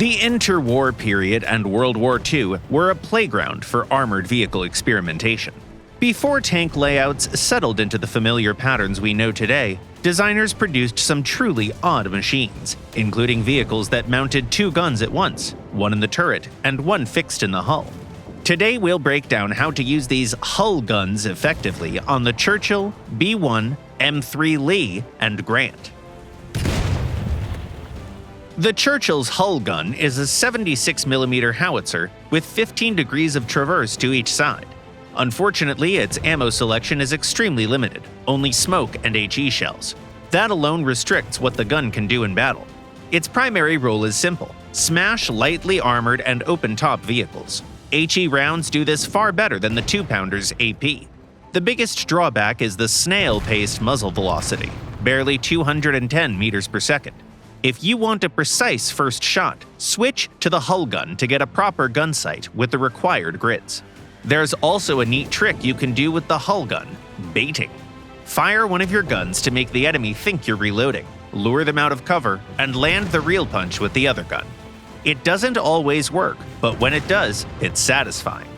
The interwar period and World War II were a playground for armored vehicle experimentation. Before tank layouts settled into the familiar patterns we know today, designers produced some truly odd machines, including vehicles that mounted two guns at once, one in the turret and one fixed in the hull. Today we'll break down how to use these hull guns effectively on the Churchill, B-1, M3 Lee, and Grant. The Churchill's hull gun is a 76mm howitzer with 15 degrees of traverse to each side. Unfortunately, its ammo selection is extremely limited, only smoke and HE shells. That alone restricts what the gun can do in battle. Its primary role is simple: smash lightly armored and open-top vehicles. HE rounds do this far better than the 2-pounder's AP. The biggest drawback is the snail-paced muzzle velocity, barely 210 meters per second. If you want a precise first shot, switch to the hull gun to get a proper gun sight with the required grids. There's also a neat trick you can do with the hull gun: baiting. Fire one of your guns to make the enemy think you're reloading, lure them out of cover, and land the real punch with the other gun. It doesn't always work, but when it does, it's satisfying.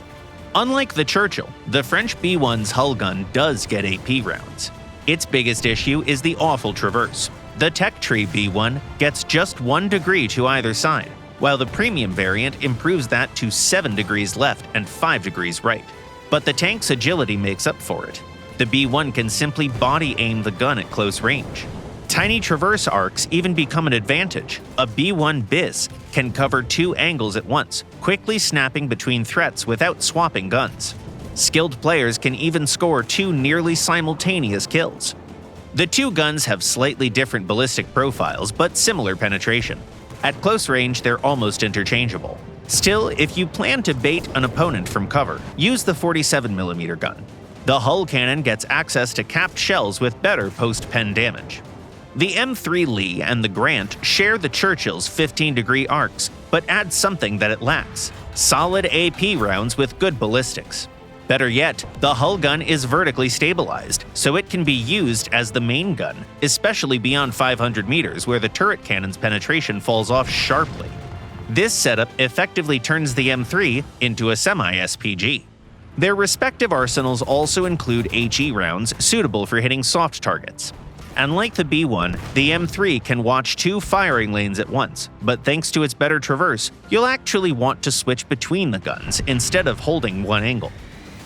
Unlike the Churchill, the French B-1's hull gun does get AP rounds. Its biggest issue is the awful traverse. The Tech Tree B-1 gets just 1 degree to either side, while the premium variant improves that to 7 degrees left and 5 degrees right. But the tank's agility makes up for it. The B-1 can simply body aim the gun at close range. Tiny traverse arcs even become an advantage. A B-1 BIS can cover 2 angles at once, quickly snapping between threats without swapping guns. Skilled players can even score 2 nearly simultaneous kills. The two guns have slightly different ballistic profiles, but similar penetration. At close range, they're almost interchangeable. Still, if you plan to bait an opponent from cover, use the 47mm gun. The hull cannon gets access to capped shells with better post-pen damage. The M3 Lee and the Grant share the Churchill's 15-degree arcs, but add something that it lacks: solid AP rounds with good ballistics. Better yet, the hull gun is vertically stabilized, so it can be used as the main gun, especially beyond 500 meters where the turret cannon's penetration falls off sharply. This setup effectively turns the M3 into a semi-SPG. Their respective arsenals also include HE rounds suitable for hitting soft targets. And like the B-1, the M3 can watch 2 firing lanes at once, but thanks to its better traverse, you'll actually want to switch between the guns instead of holding one angle.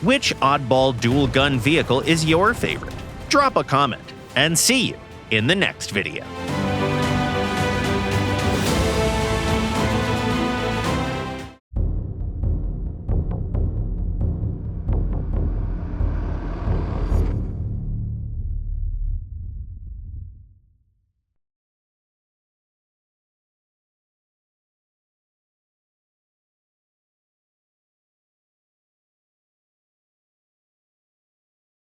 Which oddball dual-gun vehicle is your favorite? Drop a comment, and see you in the next video.